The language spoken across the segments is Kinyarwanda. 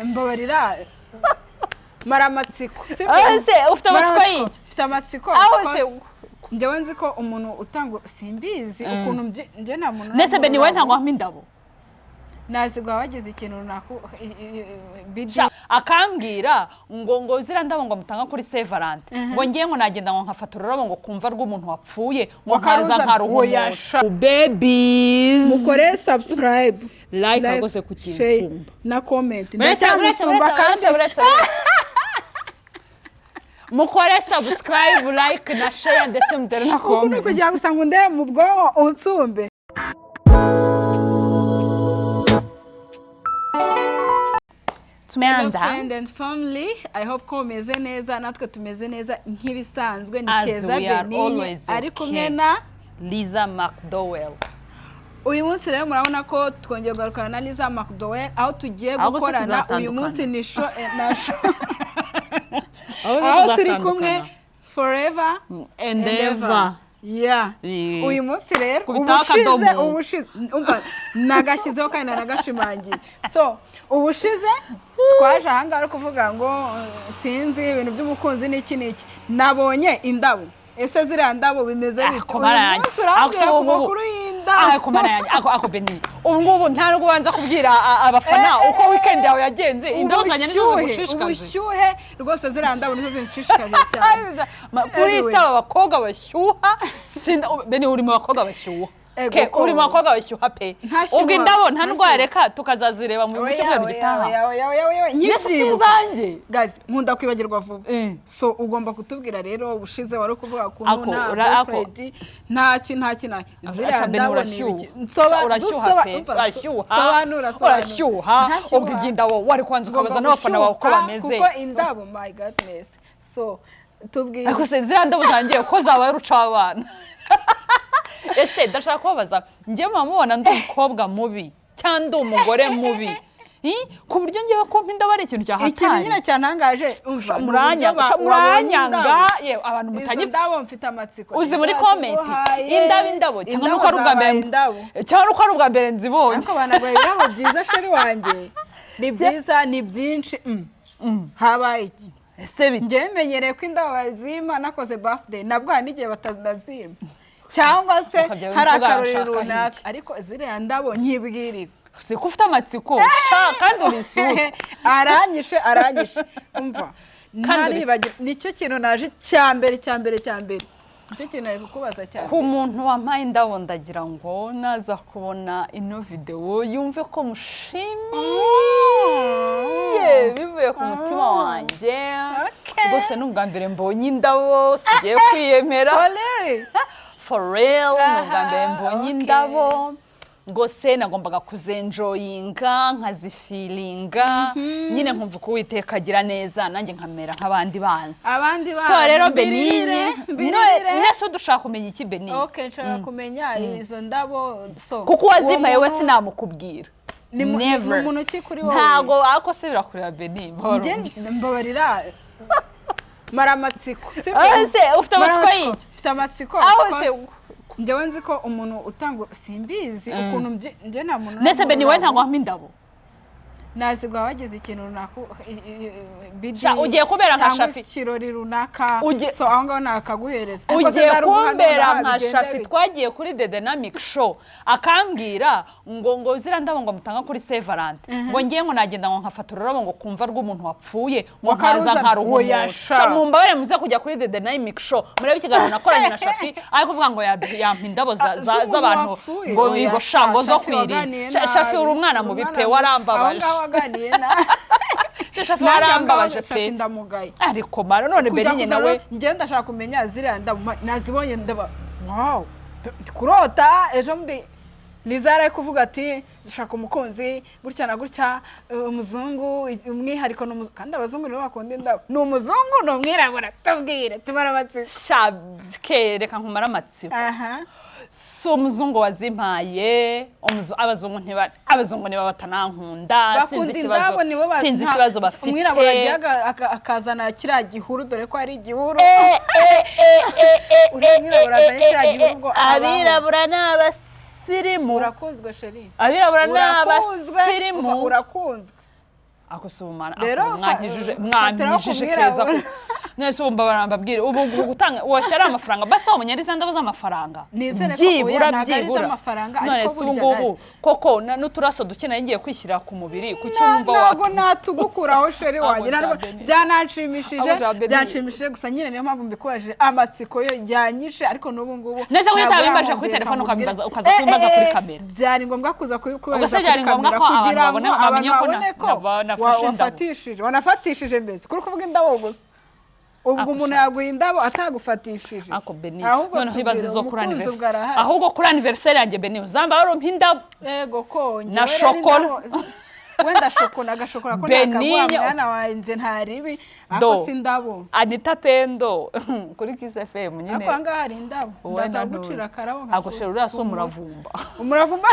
mbabarira maramatsiko ufite amatsiko y'iki ufite amatsiko njyewe nzi ko umuntu utanga simbizi ukuntu njye nta muntu nese Beni we ntago hamwe indabo nazigwa wagize ikintu runaka akambwira ngo zira ndabo ngo mutanga kuri Saint Valentin ngo ngiye ngo nagenda ngo nkafata ururabo ngo kumva rw'umuntu wapfuye ngo nkaza nkaruhumusha babies mukore subscribe like agose ku kintu na comment ndacyamusumba kandi mukore subscribe like na share ndetse mudere na comment kugira ngo usanga unde mu bwonko unsumbe tumeanza friend and family. I hope ko meze neza natwe tumeze neza nk'ibisanzwe ni Keza Beni ari kumwe na Liza McDowell. Uyu munsi rero murabona ko twongeye kugarukana na Liza McDowell aho tugiye gukorana uyu munsi ni show aho turi kumwe forever and ever. Yeah. Uyu munsi rero ubushize nagashyizeho kandi nagashimangiye. So ubushize twaje ahangaha ari kuvuga ngo sinzi ibintu by'umukunzi n'iki nabonye indabo. Ese ziriya ndabo bimeze bite? Ako Beni ubu ngubu nta no kubanza kubwira abafana uko weekend yawe yagenze indabo zanya nizo zigushishikaje ubushyuhe rwose ziriya ndabo nizo zishishikaje cyane kuri ista abakobwa bashyuha Beni uri mu bakobwa bashyuha uri mu bakobwa bashyuha pe ubwo indabo nta ndwara reka tukazazireba mu cyumweru gitaha nyizange guys nkunda kwibagirwa vuba so ugomba kutubwira rero ubushize wari kuvuga ku nuna Fred nta ziriya ndabo ni urashyuha ubwo indabo wari kwanza ukabaza n'abafana bawe uko bameze kuko indabo my godness so tubwire ariko ziriya ndabo zangiye ko zabaye ruca abana ese ndashaka kubabaza njye mubona ndi umukobwa mubi cyangwa umugore mubi ku buryo ngiye ko mpinda bari ikintu cyahatari ikintu nyine cyantangaje umva muranyanga yewe abantu mutanye ndabo mfite amatsiko uzi muri comment indabo cyangwa nuko ari ubwa mbere nzibonye ariko banagwaye birabo byiza sheri wanjye ni byiza ni byinshi habaye iki ese bite njye menyereye ko indabo bazima nakoze birthday nabwo n'igihe batazima cyangwa se hari akarori runaka ariko ziriya ndabo nkibwirira si ko ufite amatsiko kandi uri isuku aranyishe umva nicyo kintu naje cyambere nicyo kintu ari kukubaza cyane ku muntu wampaye indabo ndagira ngo naza kubona ino video yumve ko mushimiye bivuye ku mutima wanjye rwose n'ubwa mbere mbonye indabo sigiye kwiyemera for real n'ubwa mbere mbonye indabo gose nagombaga kuzenjoyinga nkazifilinga nyine nkumva ko Uwiteka agira neza nanjye nkamera nk'abandi bana so rero Benine nese dushaka kumenya iki Beni okay nshaka kumenya izo ndabo so kuko wazimpaye we sinamukubwira never umuntu ki kuri wowe ntago ako sibira kureba Beni mbabarira maramatsiko ufite amatsiko y'iki ufite amatsiko njyewe nzi ko umuntu utanga simbizi ukuntu njye nta muntu nese Beni we ntago hamwe indabo nazigwa wagize ikintu runaka ugiye kubera nka Shafi kirori runaka so aho ngaho nakaguhereza ugiye kumbera nka Shafi twagiye kuri The Dynamic Show akambwira ngo zira ndabo ngo mutanga kuri Saint Valentin ngo ngiye ngo nagenda ngo nkafata ururabo ngo kumva rw'umuntu wapfuye ngo nkaza nkaruhumusha mumbabare muze kujya kuri The Dynamic Show murebe ikiganiro nakoranye na Shafi ariko kuvuga ngo yampa indabo z'abantu ngo igo shango zo kwirinda Shafi uri umwana mu bipe warambabaje Shafi warambabaje pe ndamugaye ariko mara none Beni nawe njye ndashaka kumenya ziriya ndabo nazibonye ndaba wow kurota ejo mbi Lizara kuvuga ati dushaka umukunzi gutya na gutya umuzungu umwihariko kandi abazungu nibo bakunda indabo ni umuzungu no mwirabura tubwire tumara amatsiko shabke reka nkumara amatsiko so umuzungu wazimpaye abazungu niba batanankunda sinzi ikibazo bafite umwirabura agiye akazana kiriya gihuru dore ko ari igihuru abirabura n'abasirimu urakunzwe sheri abirabura n'abasirimu urakunzwe ako subumana Rero mwanyijije keza ko nese umba barambabwire ubu gutanga washyara amafaranga basa umunyariza ndabuza amafaranga byibura none se ngubu koko n'uturaso dukina ngiye kwishyira ku mubiri kuki numva ntabwo natugukuraho sheri wanjye byanshimishije gusa nyine niyo mpamvu mbikoje amatsiko yo yanyishe ariko n'ubu ngubu nese ko utabimbaje kuri telefone ukaza kwimbaza kuri kamera byari ngombwa kuza kubikubaza kuri kamera kugira ngo abantu babone ko wanafatishije mbese kuri kuvuga indabo gusa ubwo umuntu yaguha indabo atagufatishije noneho ibaze zo kuri anniversaire ahubwo kuri anniversaire yanjye Beni uzamba warumpa indabo yego konje na shokora wenda shokora agashokora ko nakaguha mwana wanjye ntaribi ako sindabo Anita Pendo kuri Kiss FM nyine ako anga hari indabo ndaza gucira karabo ako shero uraso umuravumba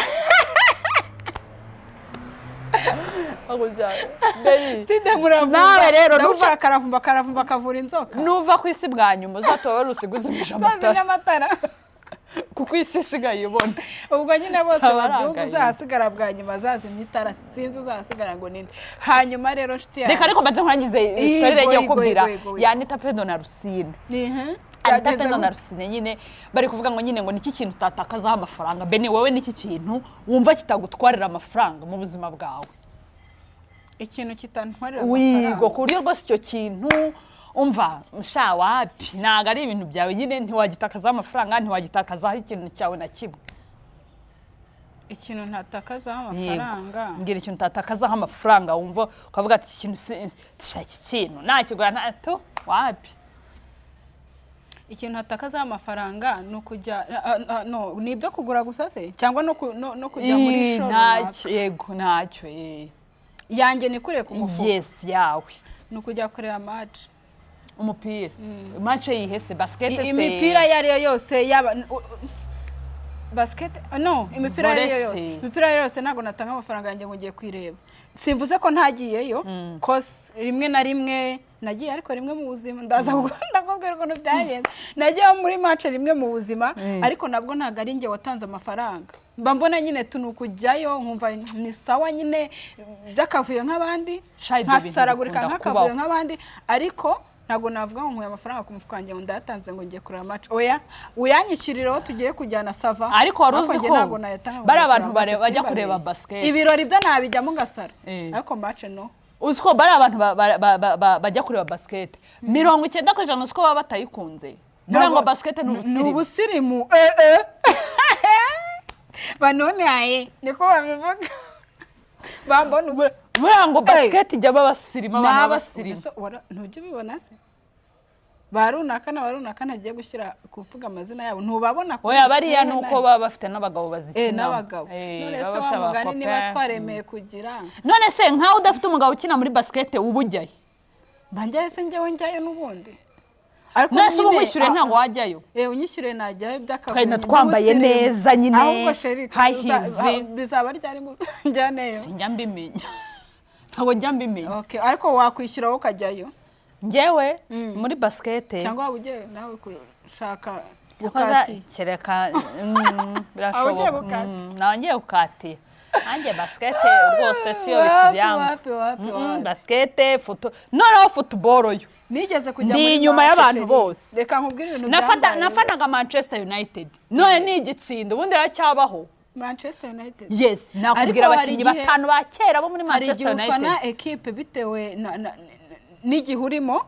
nawe rero nuva karavumba kavura inzoka nuva ku isi bwa nyuma uzatoba rusiguzimisha amatara kuko isi isigaye ibona ubwo nyine bose babyumva uzasigara bwa nyuma azazimya itara sinzi uzasigara ngo ninde hanyuma rero nshuti yawe reka ariko mbanze nkurangize story rege kubwira ya Anita Pendo na Rusine Anita Pendo na Rusine nyine bari kuvuga ngo nyine ngo niki kintu utatakazaho amafaranga Beni wowe niki kintu wumva kitagutwarira amafaranga mu buzima bwawe ikintu kitantwarira amafaranga wigo ku buryo rwose icyo kintu umva msha wapi naga ari ibintu byawe nyine ntiwagitakazaho amafaranga ntiwagitakazaho ikintu cyawe na kimwe ikintu ntatakazaho amafaranga ngira ikintu utatakazaho amafaranga wumva ukavuga ati ikintu shaki ikintu nakigura ntato wapi ikintu hatakazaho amafaranga no kujya no nibyo kugura gusa se cyangwa no kujya muri show ntacyo yego ntacyo yanjye ni kure ku mufuka yes yawe no kujya kureba match umupira match yihese basket se imipira yariyo yose yaba basket no imipira yose ntago natanga amafaranga yanjye ngo ngiye kwireba simvuze ko ntagiyeyo cause rimwe na rimwe nagiye ariko rimwe mu buzima ndaza ndakubwira ukuntu byagenze nagiye muri match rimwe mu buzima ariko nabwo ntago ari njye watanze amafaranga mba mbona nyine tunukujyayo nkumva ni sawa nyine byakavuye nk'abandi nkasaragurika nk'akavuye nk'abandi ariko ntago navuga ngo nkuye amafaranga ku mufuka wanjye ngo ndayatanze ngo ngiye kureba match oya uyanyishyiriraho tugiye kujyana sava ariko waruzi ko bari abantu bajya kureba basket ibirori byo nabijyamo ngasara ariko match no uziko bari abantu bajya kureba basket 90% uziko baba batayikunze ngo basket ni ubusirimu banone aye niko babivuga bambona burango basket ijya babasirima abantu basirima ntujye bibona se barunaka nagiye gushyira kuvuga amazina yabo ntubabona ko oya bariya nuko baba bafite n'abagabo bazikina n'abagabo none se bamugani niba twaremeye kugira none se nkaho udafite umugabo ukina muri basket ubujyaye banjye se njyewe n'ubundi nese ubu mwishyure ntabwo wajyayo unyishyure najyayo by'akavuyo twari twambaye neza nyine high heels bizaba ryari njyaneyo sinjya mbimenya ntabwo njya mbimenya okay ariko wakwishyura wowe ukajyayo njyewe muri basket cyangwa waba ugiye nawe gushaka gukati kereka birashoboka nawe ngiye gukatira nanjye basket rwose siyo bitubyangu basket noneho football yo nigeze kujya muri inyuma y'abantu bose reka nkubwire ibintu byambaye nafanaga Manchester United none ni igitsinda ubundi aracyabaho Manchester United yes nakubwira abakinnyi batanu ba kera bo muri Manchester United hari ufana equipe bitewe n'igihe urimo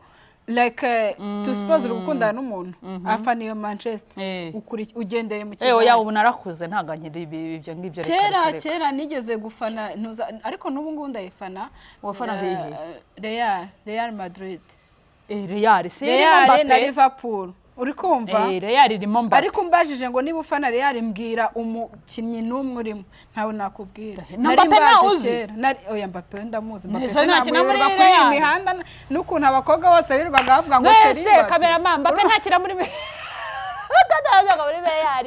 like to suppose gukundana n'umuntu afana iyo Manchester ugendeye mu kigo oya ubu narakuze ntagankira ibyo ngibyo kera nigeze gufana ariko n'ubu ngubu ndayifana wafana Real Madrid Real na Liverpool uri kumva Real irimo Mbappe ariko mbajije ngo niba ufana Real mbwira umukinnyi n'umwe urimo ntawe nakubwira Mbappe nawuzi oya Mbappe ndamuzi Mbappe ntakina muri Real imihanda n'ukuntu abakobwa bose birirwaga bavuga ngo sheri Mbappe cameraman Mbappe ntakina muri utadaza muri Real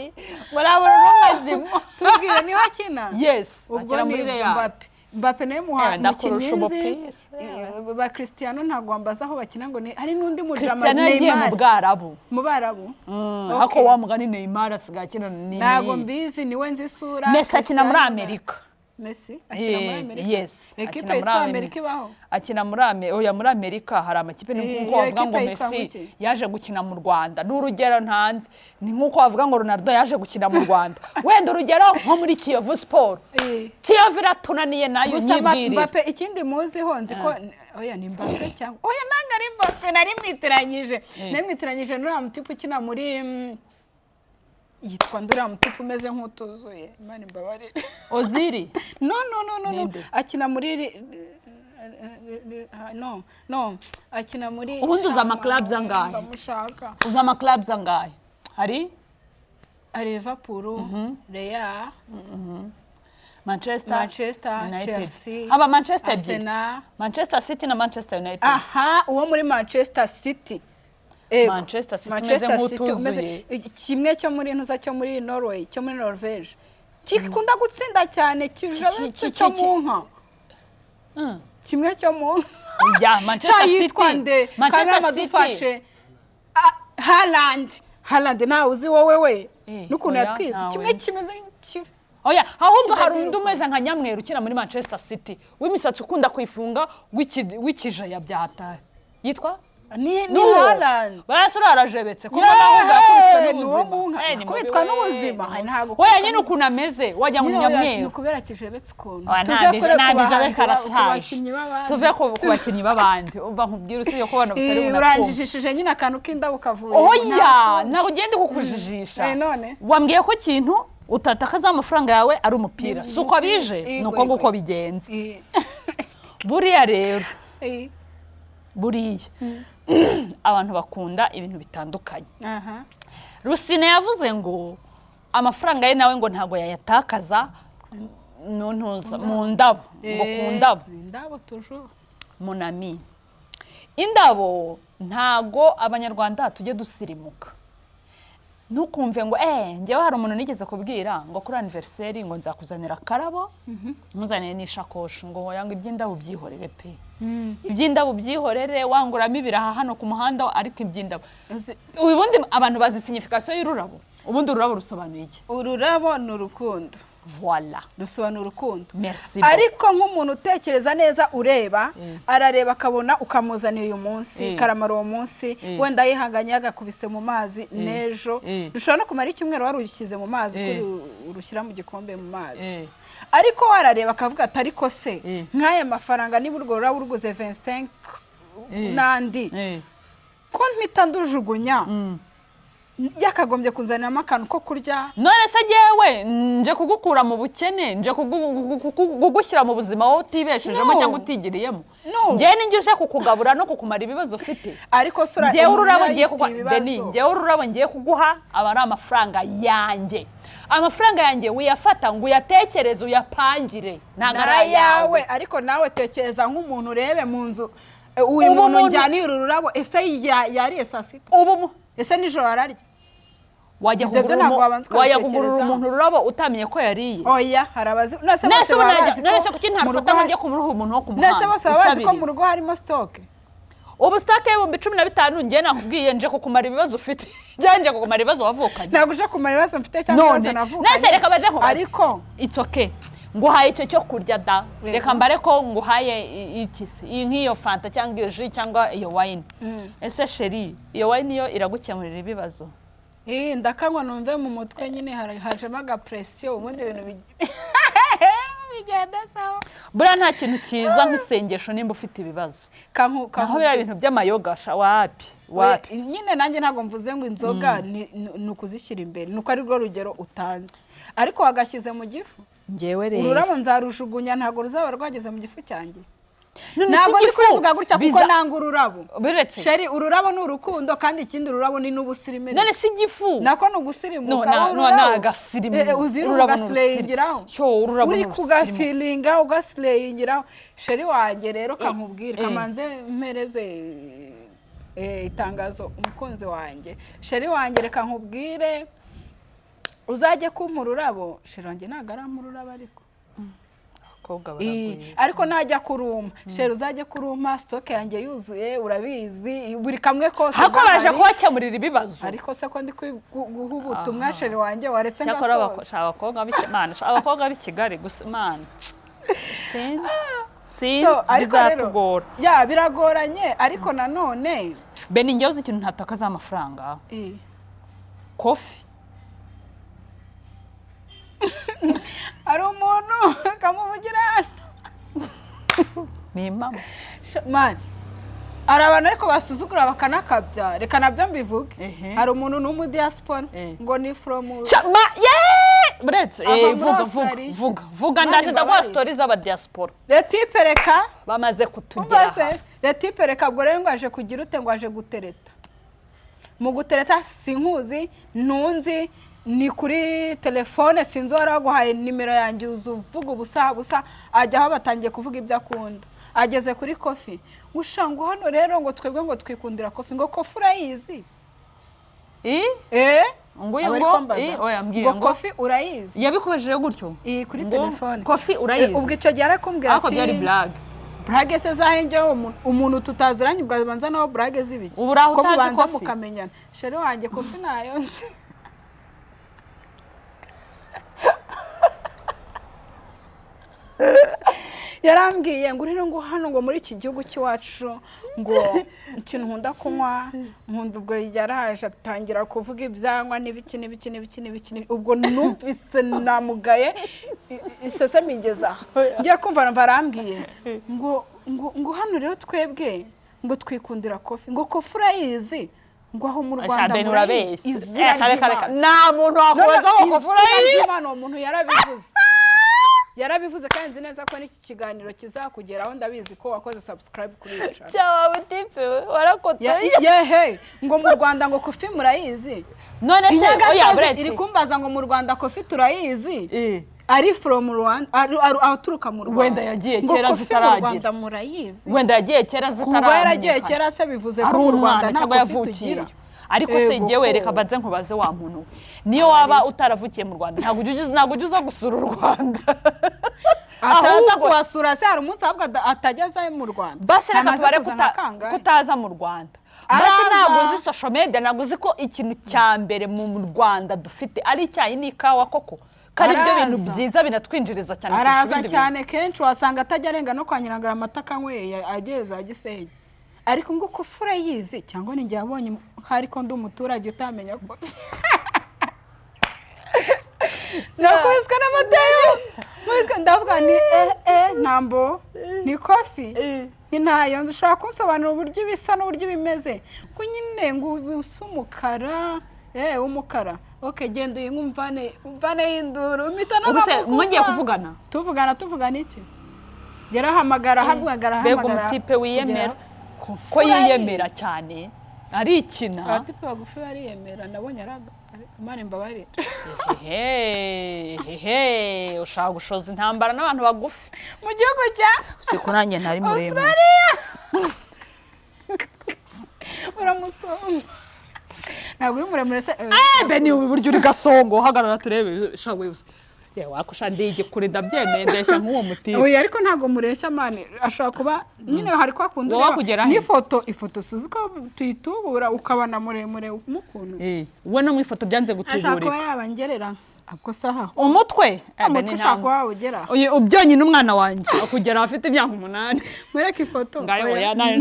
murabura n'umazimo tubwire niba akina yes akina muri Real Mbappe naye mukinnyi ba Cristiano ntago wambaza aho bakina ngo hari n'undi mujama Neymar mu Barabu hako wa mugani Neymar asigaye akina ntago mbizi niwe nzi isura Messi akina muri Amerika Messi akina muri Amerika. Yes, Ekipe yitwa Amerika ibaho. Akina muri Amerika hari amakipe nkuko bavuga ngo Messi yaje gukina mu Rwanda. N'urugero ntanze ni nkuko bavuga ngo Ronaldo yaje gukina mu Rwanda. Wenda urugero nko muri Kiyovu Sport. Kiyovu iratunaniye nayo nyibwire. Mbappe ikindi muziho nzi ko oya ni Mbappe cyangwa oya nanga ari Mbappe nari mwitiranyije n'uriya mutipe ukina muri yitwa ndura mutipe umeze nk'utuzuye Imana imbabarire. Oziri no akina muri akina muri ubundi uza ama clubs angahe uza ama clubs angahe hari Liverpool Real Manchester United, Chelsea haba Manchester Arsenal Manchester City na Manchester United. Aha uwo muri Manchester City Manchester City umeze nk'utuzuye kimwe cyo muri ntuza cyo muri Norway cyo muri Norvege kikunda gutsinda cyane cyo mu nka kimwe cyo mu ya Manchester City Manchester Haaland nawe uzi wowe n'ukuntu yatwize kimwe kimeze oya ahubwo hari undi umeze nka Nyamweru ukina muri Manchester City w'imisatsi ukunda kwifunga w'ikijaya byataye yitwa ni Haaland barasura arajebetse kuko naho yakubiswe kubitwa n'ubuzima ntago oya nyine ukuntu ameze wajya mu Nyamweru nukubera kijebetse ukuntu ntabije karasaje tuve ku bakinnyi babandi umva nkubwira usiye ko bana bitari bunatwo uranjishishije nyine akantu k'indabu kavuye oya naho ugende kukujijisha wambwiye ko ikintu utatakaza amafaranga yawe ari umupira suko abije nuko nguko bigenze buriya rero buriya abantu bakunda ibintu bitandukanye. Rusine yavuze ngo amafaranga ye nawe ngo ntago yayatakaza nontuza mu ndabo ngo ku ndabo toujours Monami indabo ntago abanyarwanda tujye dusirimuka ntukumve ngo njyewe hari umuntu nigeze kubwira ngo kuri anniversaire ngo nzakuzanira karabo muzanire n'ishakoshi ngo yanga iby'indabo byihorere pe iby'indabo byihorere wanguramo ibiraha hano ku muhanda ariko iby'indabo ubundi abantu bazi signification y'ururabo ubundi ururabo rusobanuye iki ururabo ni urukundo voilà rusobanura urukundo merci ariko nk'umuntu utekereza neza ureba arareba akabona ukamuzanira uyu munsi karamara uwo munsi wenda yihanganye yagakubise mu mazi nejo dushobora no kumara icyumweru wari ushyize mu mazi kuri urushyira mu gikombe mu mazi ariko warareba akavuga ati ariko se nk'aya mafaranga niba urwo rurabo uruguze 25 n'andi ko mpita ndujugunya yakagombye kuzaniramo akantu ko kurya none se jewe nje kugukura mu bukene nje kugushyira mu buzima wowe utibeshejemo cyangwa utigiriyemo ngiye ninjye uje kukugabura no kukumara ibibazo ufite ariko sura ngiye ururabo ngiye kuguha Deni ngiye ururabo ngiye kuguha aba ari amafaranga yanjye amafaranga yanjye uyafata ngo uyatekereze uyapangire ntago yawe ariko nawe tekereza nk'umuntu urebe mu nzu uyu muntu njyaniye ururabo ese yariye saa sita ese nijoro ararya wajya kugurura umuntu ururabo utamenye ko yariye oya harabazi nase kuki ntarufata ngo njye kumuruha umuntu wo kumuhanda nase bose bazi ko mu rugo harimo stock ubu stock y'ibihumbi 15 ngiye nakubwiye nje kukumara ibibazo ufite nje kukumara ibibazo wavukanye ntabwo uje kumara ibibazo mfite cyangwa se navukanye nase reka baje nko ariko it's okay nguhaye icyo cyo kurya da reka mbare ko nguhaye ikisi nk'iyo fanta cyangwa iyo jus cyangwa iyo wine ese sheri iyo wine yo iragukemurira ibibazo ndakanywa numve mu mutwe nyine hajemo agapresiyo ubundi ibintu bigenda sawa buriya nta kintu cyiza nk'isengesho nimba ufite ibibazo naho biriya bintu by'amayoga wapi nyine nanjye ntabwo mvuze ngo inzoga ni ukuzishyira imbere nuko ari rwo rugero utanze ariko wagashyize mu gifu ngewe rero ururabo nzarushugunya ntabwo ruzaba rwageze mu gifu cyanjye ntabwo ndi kubivuga gutya kuko nanga ururabo sheri ururabo ni urukundo kandi ikindi ururabo ni n'ubusirimu none si igifu nako ni ugusirimuka ururabo ugasileyingiraho uri kugafilinga ugasileyingiraho sheri wanjye rero kankubwire kamanze mpereze itangazo umukunzi wanjye sheri wanjye reka nkubwire uzajye kumpa ururabo sheri wanjye ntabwo arampa ururabo ariko abakobwa baragwira ariko najya kuruma sheri uzajya kuruma stock yanjye yuzuye urabizi buri kamwe kose hako baje kubakemurira ibibazo ariko se ko ndi guha ubutumwa sheri wanjye waretse cyakora abakobwa abakobwa b'i Kigali gusa mana sinzi bizatugora biragoranye ariko nanone Beni njyewe uzi ikintu ntatakaza amafaranga kofi ari umuntu kamuvugira ni mama man ari abantu ariko basuzugura bakanakabya reka nabyo mbivuge hari umuntu n'umudiaspora ngo ni from buretse vuga ndaje ndaguha stories z'abadiaspora Letipe reka bamaze kutugera Letipe reka ubwo rero ngo aje kugira ute ngo aje gutereta mu gutereta sinkuzi ntunzi ni kuri telefone sinzi waraguhaye nimero yanjye uzuvuga ubusa ajya aho batangiye kuvuga ibyo akunda ageze kuri kofi ushango hano rero ngo twebwe ngo twikundira kofi ngo kofi urayizi ngo kofi urayizi yabikojeje gutyo kuri telefone kofi urayizi ubwo icyo gihe arakumbwira ati byari brage se zahenjeho umuntu tutaziranye ubwo banza naho brage zibiki ubu raho utazi kofi mukamenyana sheri wanjye kofi nayo nzi yarambwiye ngo rero ngo hano ngo muri iki gihugu cy'iwacu ngo ikintu nkunda kunywa nkunda ubwo yaraje atangira kuvuga ibyanywa n'ibiki ubwo numvise namugaye isesemi ingeza ngiye kumva numva arambwiye ngo hano rero twebwe ngo twikundira kofi ngo kofi urayizi ngo aho mu Rwanda murayizi nta muntu wakubaza ngo kofi urayizi uwo muntu yarabivuze kandi nzi neza ko n'iki kiganiro kizakugeraho ndabizi ko wakoze subscribe kuri iyi channel cyawa butipe warakotoye yehe ngo mu Rwanda ngo kofi murayizi none se oya buretse iri kumbaza ngo mu Rwanda kofi turayizi ari from Rwanda aturuka mu Rwanda wenda yagiye kera zitaragira Rwanda murayizi wenda yagiye kera zitaragira kuba yaragiye kera se bivuze ko mu Rwanda nta kofi tugira ariko se ngewe reka baze nkubaze wa muntu niyo waba utaravukiye mu Rwanda ntabwo ujuza gusura u Rwanda ataza kuhasura se hari umunsi ahubwo atajyaza mu Rwanda basi reka tubare kutaza mu Rwanda basi ntabwo uzi social media ntabwo uzi ko ikintu cya mbere mu Rwanda dufite ari icyayi n'ikawa koko kari ibyo bintu byiza binatwinjiriza cyane araza cyane kenshi wasanga atajya arenga no kwa Nyirangara amata kanyweye ageza Gisenyi ariko ngo kofi urayizi cyangwa ni njye yabonye hariko ndi umuturage utamenya ko nakubiswe n'amateyo ndavuga ni ntambo ni kofi ni ntayo nzi ushobora kunsobanura uburyo bisa n'uburyo bimeze ngo nyine ngo usa umukara umukara genda uyimvane y'induru mpita n'amaboko mwongeye tuvugana iki yarahamagara mbega umutipe wiyemera ko yiyemera cyane arikina abatipe bagufi bariyemera nabonye Imana imbabarire ushaka gushoza intambara n'abantu bagufi mu gihugu cya usiku nanjye ntari muremure uramusonga ntabwo uri muremure se Beni uburyo uri gasongo hagarara turebe shawe wakusha ndije kuri ndabyemeye ndeshya nk'uwo mutipe oya ariko ntago mureshya mane ashaka kuba nyine hari kwa kundura ifoto suzi ko tuyitubura ukabana muremure umukuntu we no mu ifoto byanze gutuburika ashaka kuba yabangerera ako saha umutwe ushaka wawugera ubyonye n'umwana wanjye akugera afite imyaka 8 mwereke ifoto ngayo oya nayo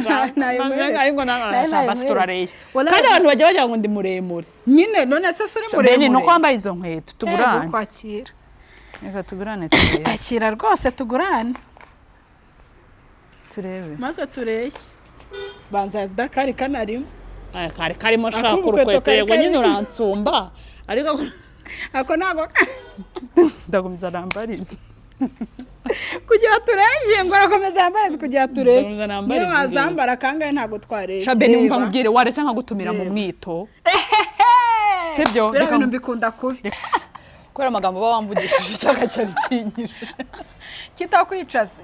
basi turareshya kandi abantu bajya bagira ngo ndi muremure nyine none se suri muremure Beni no kwambaye izo nkweto tugurane kwakira reka tugurane turebe akira rwose tugurane turebe maze tureshye banza Dakar kanarimo kare karimo shaka urukweto yego nyine uransumba ariko ako nago ndagumiza nambarize kugira tureshye ngo arakomeza yambarize kugira tureshye niyo wazambara kangahe ntago twareshye Beni umva mbwire waretse nkagutumira mu mwito sibyo reka bintu mbikunda kubi kubera amagambo bawamvugishije cyaka cyari kinyije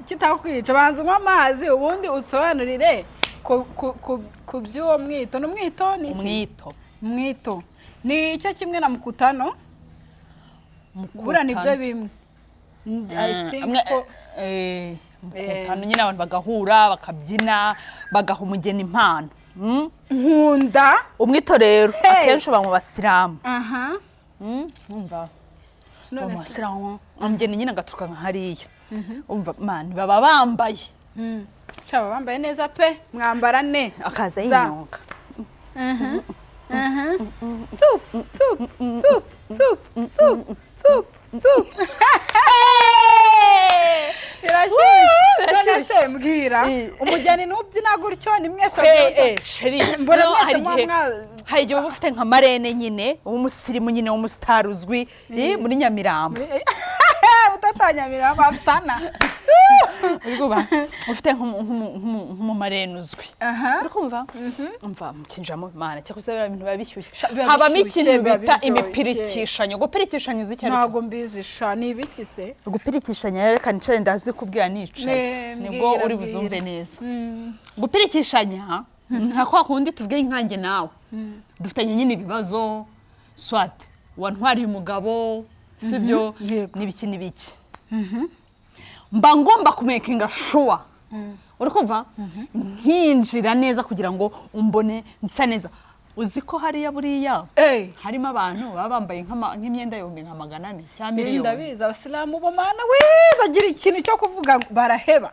kitakwica banza unywa amazi ubundi usobanurire ku by'uwo mwito n'umwito ni iki mwito ni icyo kimwe na mukutano bura nibyo bimwe I think ko mukundana nyine abantu bagahura bakabyina bagaha umugeni impano nkunda umwito rero akenshi uba mu basilamu umva mu basilamu umugeni nyine agaturuka nka hariya umva mani baba bambaye shaba bambaye neza pe mwambara ne akaza yinyonga soup soup soup soup soup soup soup birashyushye mbwira umugeni nubyina gutyo ni mwese mbona hari igihe uba ufite nka marene nyine w'umusirimu nyine w'umusitari uzwi muri Nyamirambo utatanyamirambo afsana ufite nk'umumarene uzwi uri kumva umva mukinjamo mana cyakoze biriya bintu biba bishyushye habamo ikintu bita imipirikishanyo gupirikishanya uzi icyo ntabwo mbizisha ni ibiki se gupirikishanya reka nicare ndazi kubwira nicaye nibwo uri buzumve neza gupirikishanya nka kwa kundi tuvuge inkange nawe dufitanye nyine ibibazo swat wantwariye umugabo sibyo n'ibiki n'ibiki mba ngomba kumekinga sure uri kumva nkinjira neza kugira ngo umbone nsa neza uzi ko hariya buriya harimo abantu baba bambaye nk'imyenda y'ibihumbi nka 400 cyangwa miliyoni ndabizi abasilamu bo mana we bagira ikintu cyo kuvuga baraheba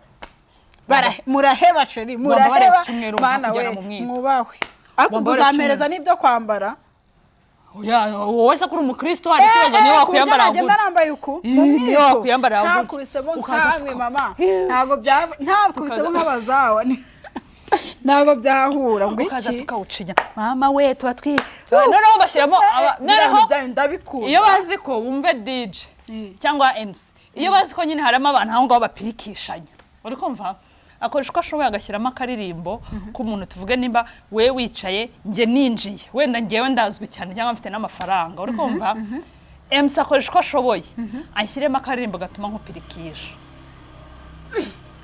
muraheba sheri muraheba mana we mwubahwe ariko uzamereza n'ibyo kwambara wowe se kuri umukristo hari ikibazo niyo wakwiyambara agenda nambaye uku niyo wakwiyambara ntakubisemo nkamwe mama ntakubisemo nk'abazawa ntabwo byahura ngo ukaza tukawucinya mama we tuba noneho bashyiramo ndabikunda iyo bazi ko wumve DJ cyangwa MC iyo bazi ko nyine harimo abantu aho ngaho bapirikishanya uri kumva akoresha uko ashoboye agashyiramo akaririmbo k'umuntu tuvuge nimba we wicaye njye ninjiye wenda ngewe ndazwi cyane cyangwa mfite n'amafaranga uri kumva MC akoresha uko ashoboye anshyiremo akaririmbo gatuma nkupirikisha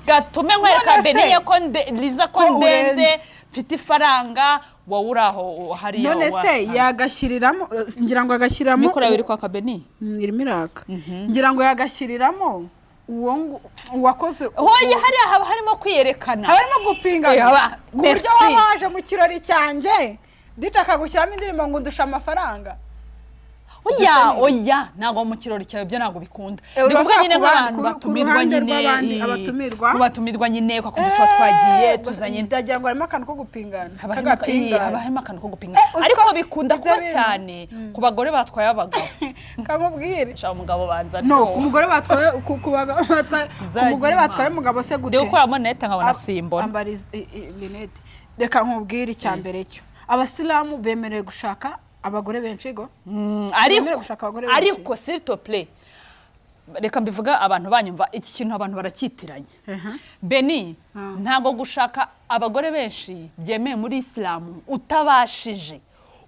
gatume nkwereka Beniye ko Liza ko ndenze mfite ifaranga wowe uraho hariya none se yagashyiriramo ngira ngo agashyiramo mikora biri kwa Kabeni irimo iraka ngira ngo yagashyiriramo uwo wakoze hoye hariya haba harimo kwiyerekana harimo gupingana ku buryo wabaje mu kirori cyanjye ditaka gushyiramo indirimbo ngo ndusha amafaranga oya ntago mu kirori cyawe byo ntago bikunda ndivuga nyine nk'abantu batumirwa nyine batumirwa nyine kwa kundi twagiye tuzanye ndagira ngo harimo akantu ko gupingana haba harimo akantu ko gupingana ariko bikunda kuba cyane ku bagore batwaye abagabo kamubwire sha umugabo banza no ku mugore batwaye umugore batwaye umugabo se gute de gukoramo neta nkabona simbona ambari linete reka nkubwire icyambere cyo abasilamu bemerewe gushaka abagore benshi go ariko s'il te plaît reka mbivuga abantu banyumva iki kintu abantu baracyitiranye Beni ntago gushaka abagore benshi byemeye muri Islam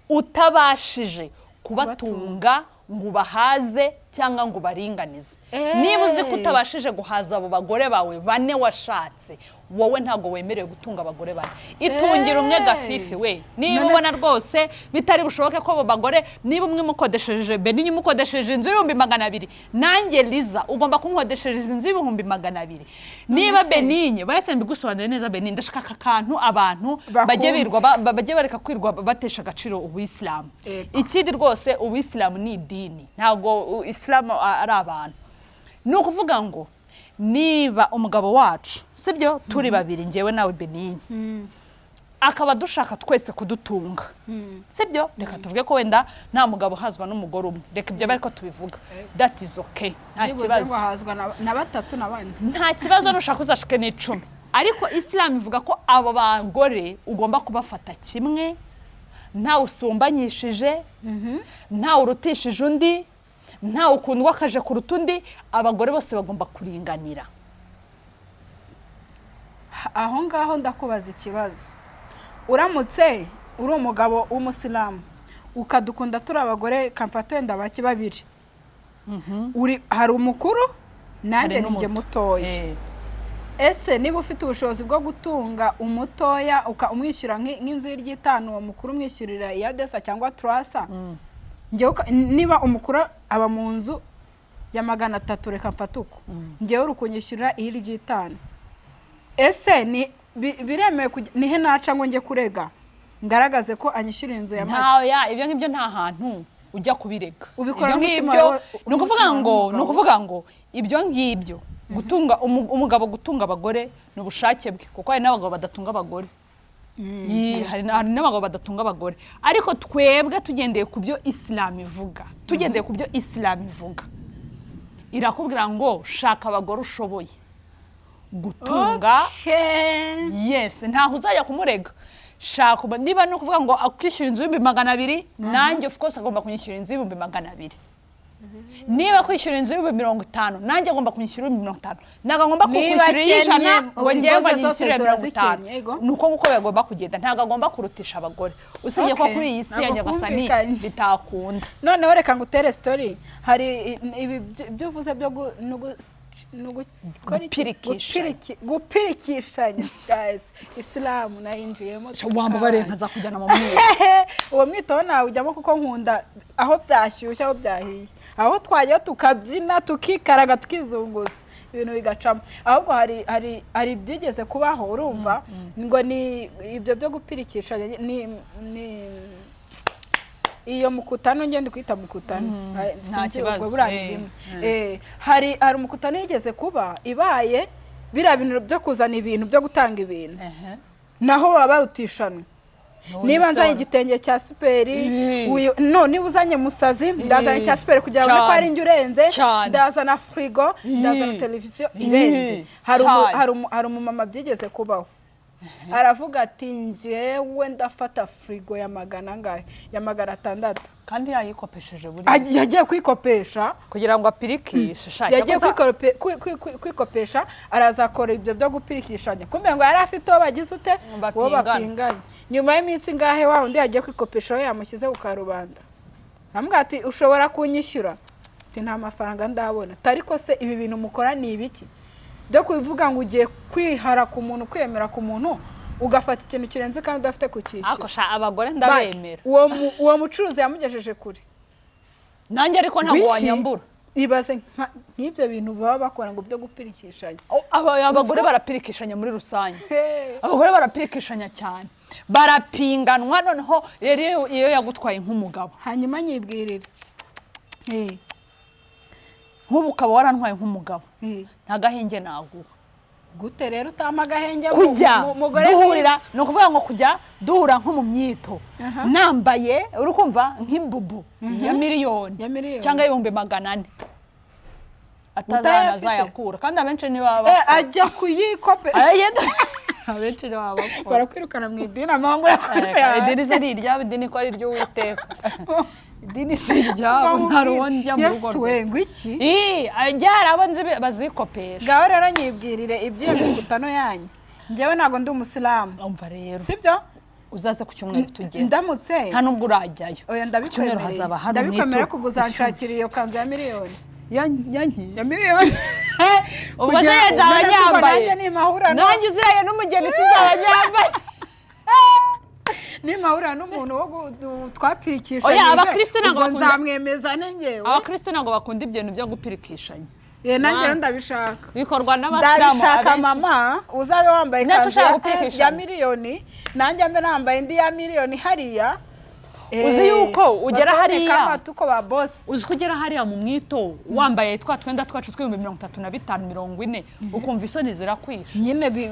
utabashije kubatunga ngo ubahaze cyangwa ngo ubaringanize niba uzi ko utabashije guhaza abo bagore bawe 4 washatse wowe ntago wemerewe gutunga abagore bane itungira umwe gafifi we niba ubona rwose bitari bushoboke ko abo bagore niba umwe mukodesheje Beni nyumukodesheje inzu y'ibihumbi 200 nanjye Liza ugomba kunkodesheje inzu y'ibihumbi 200 niba Beninye baretse mbigusobanure neza Beni ndashaka akantu abantu bajye bareka kwirwa batesha agaciro ubuyisilamu ikindi rwose ubuyisilamu ni idini ntago Islam ari abantu ni ukuvuga ngo niba umugabo wacu sibyo turi babiri ngewe nawe Beninye akaba dushaka twese kudutunga sibyo reka tuvuge ko wenda nta mugabo hazwa n'umugore umwe reka ibyo bariko tubivuga that is okay nta kibazo hazwa na 3 na 4 nta kibazo nushaka uzashike n'10 ariko Islam ivuga ko abo bagore ugomba kubafata kimwe nta usumbanyishije nta urutishije undi nta ukundwa kaje kuruta undi abagore bose bagomba kuringanira aho ngaho ndakubaza ikibazo uramutse uri umugabo w'umusilamu ukadukunda turi abagore kamfata wenda baki babiri hari umukuru nanjye ninjye mutoya ese niba ufite ubushobozi bwo gutunga umutoya umwishyura nk'inzu y'I5 uwo mukuru umwishyurira iya desa cyangwa trasa niba umukuru aba mu nzu ya 300 reka mfate uko ngewe uri kunyishyurira iyi ry'itanu ese ni biremewe nihe naca ngo njye kurega ngaragaze ko anyishyura inzu ya make ibyo ngibyo nta hantu ujya kubirega ubikora ngibyo ni ukuvuga ngo ibyo ngibyo gutunga umugabo gutunga abagore ni ubushake bwe kuko hari n'abagabo badatunga abagore hari n'abagabo badatunga abagore ariko twebwe tugendeye ku byo Islam ivuga irakubwira ngo shaka abagore ushoboye gutunga yes ntaho uzajya kumurega shaka niba no kuvuga ngo akwishyura inzu y'ibihumbi 200 nanjye of course agomba kunyishyura inzu y'ibihumbi 200 niba kwishyura inzu y'ibihumbi 50 nanjye agomba kunyishyura ibihumbi 50 ntago agomba kukwishyura 100 ngo ngiye ngo nyishyure 50 nuko nguko bagomba kugenda ntago agomba kurutisha abagore usibye ko kuri iyi si ya Nyagasani bitakunda noneho reka ngutere story hari ibi byuvuze byo gupirikishanya guys Islam nayinjiyemo wamba barenka za kujyana mu mwito uwo mwito nawe ujyamo kuko nkunda aho byashyushye aho byahiye aho twajya tukabyina tukikaraga tukizunguza ibintu bigacamo ahubwo hari byigeze kubaho urumva ngo ni ibyo byo gupirikishanya ni iyo mukutano ngende kwita mukutano nta kibazo hari umukutano yigeze kuba ibaye bira bintu byo kuzana ibintu byo gutanga ibintu naho baba barutishana niba nzanye igitenge cya superi niba uzanye musazi ndazana cya superi kugira ngo ko ari njye urenze ndazana frigo ndazana televiziyo irenze hari umumama byigeze kubaho aravuga ati njyewe ndafata frigo ya 600 kandi yayikopesheje buri yagiye kwikopesha kugira ngo apirikishe yagiye kwikopesha arazakora ibyo byo gupirikishanya kumbe ngo yari afite bagize ute bo bapinganye nyuma y'iminsi ngahe wa undi yagiye kwikopesha we yamushyize ku karubanda amubwira ati ushobora kunyishyura ati nta mafaranga ndabona ariko se ibi bintu mukora ni ibiki byo kubivuga ngo ugiye kwihara ku muntu kwemera ku muntu ugafata ikintu kirenze kandi udafite kukishyura akosha abagore ndabemera uwo mucuruzi yamugejeje kuri nanjye ariko ntabwo wanyambura ibaze nk'ibyo bintu baba bakora ngo byo gupirikishanya abagore barapirikishanya muri rusange abagore barapirikishanya cyane barapinganwa noneho iyo yagutwaye nk'umugabo hanyuma nyibwirire nk'ubu ukaba warantwaye nk'umugabo nta gahenge naguha gute rero utama agahenge kujya duhurira ni ukuvuga ngo kujya duhura nko mu myito nambaye uri kumva nk'imbubu ya miliyoni cyangwa 400 atazana azayakura kandi abenshi ntibaba ajya kuyikope abenshi ntibaba barakwirukana mu idini amango yakoze idini se rirya idini ko ari ryo Uwiteka idini si ryabo ntaruwonjya mu rugo yesuwe ngwiki ajyara abo nzi bazikopesha gaho rero nyibwirire ibyo mikutano yanyu njyewe nago ndi umusilamu umva rero sibyo uzaze ku cyumweru tugenda ndamutse nta nubwo urajyayo oya ndabikwemerera kuguzanshakira iyo kanzu ya miliyoni ya miliyoni ubwo se yazaba nyambaye nanjye uziraye n'umugeni sinzaba nyambaye nimahura n'umuntu wo twapirikishanya oya abakristo ntabwo bakunda nzamwemeza nengewe abakristo ntabwo bakunda ibintu byo gupirikishanya nanjye ndabishaka bikorwa n'abasilamu ndabishaka mama uzabe wambaye kanzu ya miliyoni nanjye mbe nambaye indi ya miliyoni hariya uzi yuko ugera hariya tuko ba boss uzi ko ugera hariya mu mwito wambaye twa twenda twacu $35-40 ukumva isoni zirakwisha nyine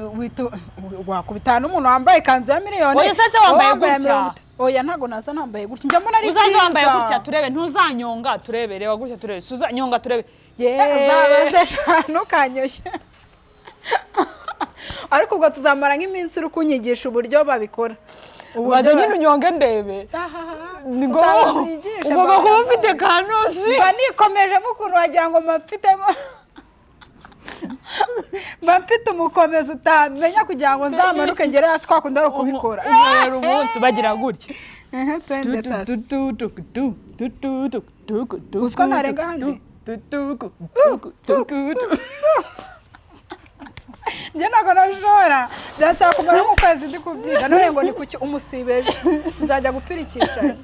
wakubitana n'umuntu wambaye kanzu ya miliyoni oya sase wambaye gutya oya ntago naza nambaye gutya njya mbona ari uzaze wambaye gutya turebe ntuzanyonga turebe reba gutya turebe suzanyonga turebe zabaze ntukanyoshye ariko ubwo tuzamara nk'iminsi uri kunyigisha uburyo babikora uburyo nyine unyonge ndebe ugomba kuba ufite kanosi banikomeje mukuru wagira ngo mfite umukomezi utamenya kugira ngo nzamanuke ngere hasi kwa kundi ari kubikora rero umunsi bagira gutya uziko ntarenga handi njye ntabwo nabishobora byasaba kumara nk'ukwezi ndi kubyiga none ngo ni kuki umusibeje tuzajya gupirikisha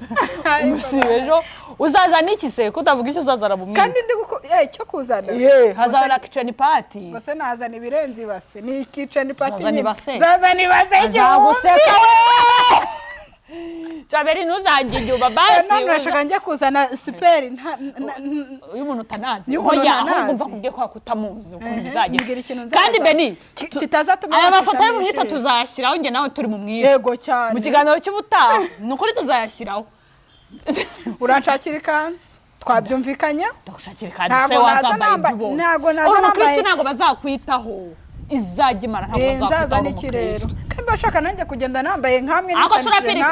umusibejo uzaza n'iki se kutavuga icyo uzazana mu kandi ndi cyo kuzana hazabona kitchen party ngo se nazana ibirenze ibase ni kitchen party zazana ibase azaguseka we Chaberi ntuzagire uba basi none nashaka njye kuzana superi uyu muntu utanazi hoya ahubwo mva kubwiye ko kutamuzi ukuntu bizagira kandi Beni kitazatuma aya mafoto yo mu mwita tuzayashyiraho nge nawe turi mu mwita yego cyane mu kiganiro cy'ubutaha nukuri tuzayashyiraho uranshakira ikanzu twabyumvikanye ndagushakira ikanzu se wazambaye ibyo ntago nazambaye ntago bazakwitaho izagimara ntabwo bazakwitaho n'ikirero kandi bashaka nanjye kugenda nambaye nkamwe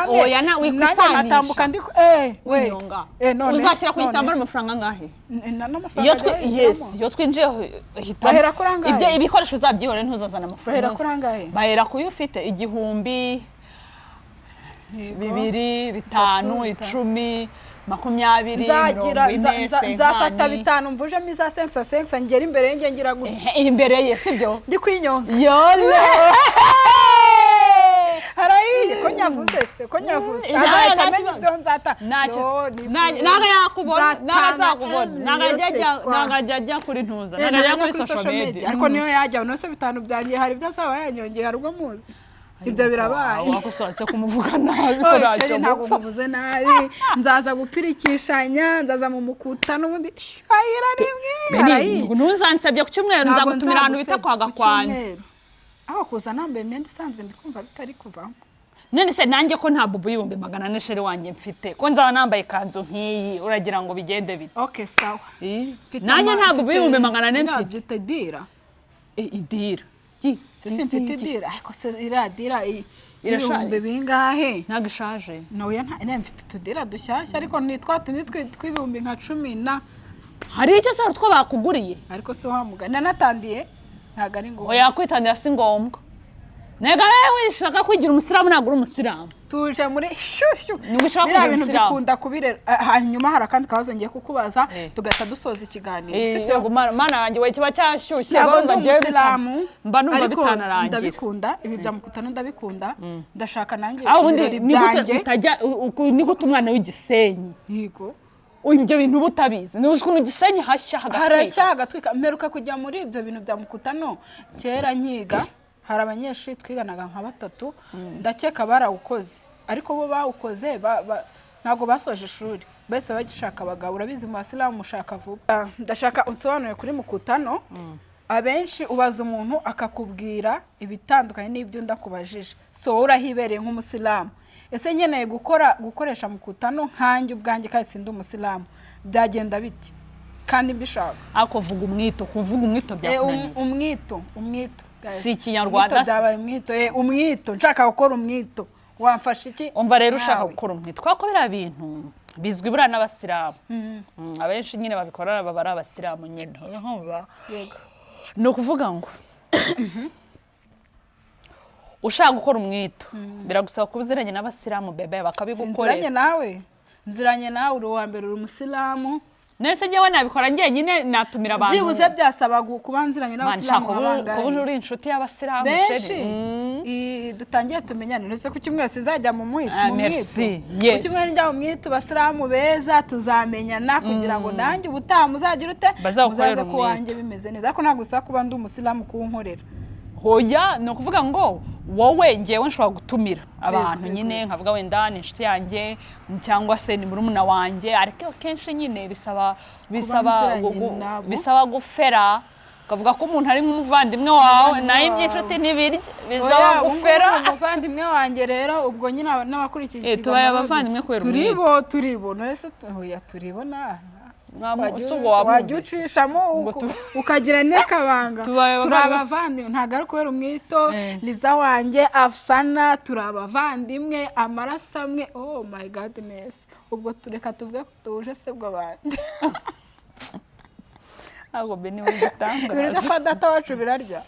oya na wikwisanisha natambuka ndi we uzashyira ku gitambaro amafaranga ngahe iyo twinjiye hitamo ibyo ibikoresho uzabyihore ntuzazana amafaranga bahera kuyo ufite 1000 2 5 10 20 nzafata 5 mvujemo iza 5 ngera imbere y'enge ngira gutya imbere ye sibyo ndi kwinyonga yole harayi ko nyavuze se ko nyavuze azahita ibyo nzata naga yakubona naga ajya kuri ntuza naga ajya kuri social media ariko niyo yajya unose 5 byangiye hari ibyo asaba yanyongeye hari ubwo muzi ibyo birabaye wakusohotse kumuvuga nabi ko racyo ntabwo muvuze nabi nzaza gupirikishanya nzaza mu mukuta n'ubundi ayira rimwe ntuzantsabye ku cyumweru nzagutumira ahantu bita kwa Gakwandi aho kuza nambaye imyenda isanzwe ndikumva bitari kuvamo none se nanjye ko nta bubu y'ibihumbi 400 sheri wanjye mfite ko nzaba nambaye ikanzu nk'iyi uragira ngo bigende bite okay sawa nanjye nta bubu y'ibihumbi 400 mfite idira idira sisi mfite idira ariko se iradira irashaje bingahe ntago ishaje nawe nta mfite tudira dushyashya ariko nitwa tw'ibihumbi nka 10 na hari icyo se utwo bakuguriye ariko se wamugana natandiye ntago ari ngombwa oya kwitandira si ngombwa nega wewe wishaka kwigira umusiramu ntago uri umusiramu tuje muri shushu nigushaka kugira umusiramu bikunda kubirera hanyuma hari akandi kabazo ngiye kukubaza tugahita dusoza ikiganiro sibyo mana yanjye we kiba cyashyushye bagomba ngiye umusiramu mba numva bitanarangira ndabikunda ibi bya mukutano ndabikunda ndashaka nanjye ubundi utajya ni gute umwana w'igisenyi yego ibyo bintu butabizi ni ukuntu gisenyi hashya hagatwika mperuka kujya muri ibyo bintu bya mukutano kera nyiga hari abanyeshuri twiganaga nka 3 ndakeka barawukoze ariko bo bawukoze ntago basoje ishuri bese bagishaka abagabo urabizi mu basilamu mushaka vuba ndashaka unsobanure kuri mukutano abenshi ubaza umuntu akakubwira ibitandukanye n'ibyo ndakubajije so urahibereye nk'umusilamu ese nkeneye gukoresha mukutano nkanjye ubwanjye kandi sindi umusilamu byagenda biti kandi mbishaka ako vuga umwito byakunaniye umwito si ikinyarwanda byabaye umwito nshaka gukora umwito wamfasha iki umva rero ushaka gukora umwito twako bira bintu bizwi bura n'abasilamu abenshi nyine babikora baba ari abasilamu nyine yego no kuvuga ngo ushaka gukora umwito biragusaba kubuziranye n'abasilamu bebe bakabigukorera nziranye nawe uri uwa mbere uri umusilamu nese njyewe nabikora njyenyine natumira abantu byibuze byasaba kubanziranye n'abasilamu abangaye kuba uri inshuti y'abasilamu sheri dutangiye tumenyane nese ku cyumweru sizajya mu mwito ku cyumweru njya mu mwito basilamu beza tuzamenyana kugira ngo nanjye ubutaha muzagira ute muzaze ku wanjye bimeze neza ariko ntabwo usaba kuba ndi umusilamu kuwunkorera hoya no kuvuga ngo wowe ngewe nshobora gutumira abantu nyine nkavuga wenda ni inshuti yanjye cyangwa se ni murumuna wanjye ariko kenshi nyine bisaba gufera kavuga ko umuntu ari nk'umuvandimwe wawe nayo iby'inshuti n'ibiryo bisaba gufera umuvandimwe wanjye rero ubwo nyine n'abakurikije tubaye abavandimwe kubera turibo nese hoya turibona wajya ucishamo ukagira n'akabanga turi abavandimwe ntabwo ari kubera umwito Liza wanjye Afsana turi abavandimwe amaraso amwe oh my godness ubwo tureka tuvuge ko tuje se bwo bandi ntabwo Beni w'igitanga ibintu kwa data wacu birarya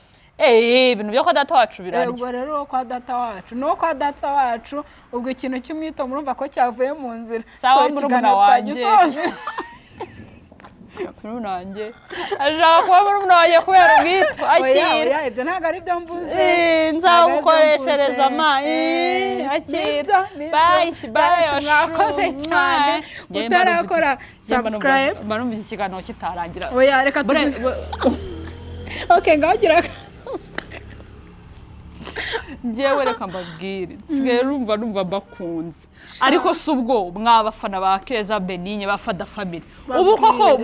ibintu byo kwa data wacu birarya ubwo rero kwa data wacu no kwa data wacu ubwo ikintu cy'umwito murumva ko cyavuye mu nzira sawa murumuna wanjye murumuna wanjye ashaka kuba murumuna wanjye kubera ubwito akira ibyo ntabwo ari byo mvuze nzagukoreshereza akira bayi mwakoze cyane utarakora subscribe barumva iki kiganiro kitarangira oya reka tuguze okay ngaho gira njyewe reka mbabwire nsigaye numva bakunze ariko si ubwo mwabafana ba Keza Benigne bafada family ubu koko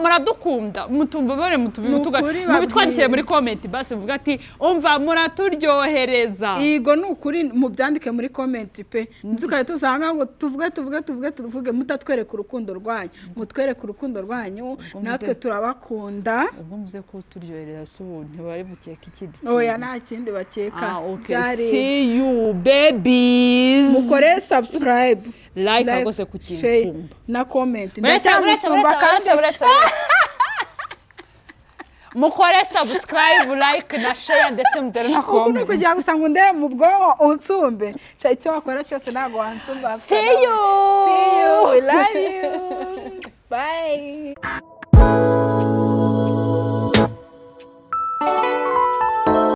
muradukunda mutumbabare mubitwandikiye muri comment basi muvuga ati umva muraturyohereza igo nukuri mubyandike muri comment pe nzukaye tuzanga ngo tuvuge mutatwereka urukundo rwanyu mutwereka urukundo rwanyu natwe turabakunda ubwo muze ko turyohereza subuntu bari bukeka ikindi oya nta kindi bakeka see you babies mukore subscribe like agose ku kintu na comment ndacyamusumba kandi mukore subscribe like na share ndetse mudere na comment kugira ngo usanga unde mu bwonko unsumbe icyo wakora cyose ntago wansumba see you we love you bye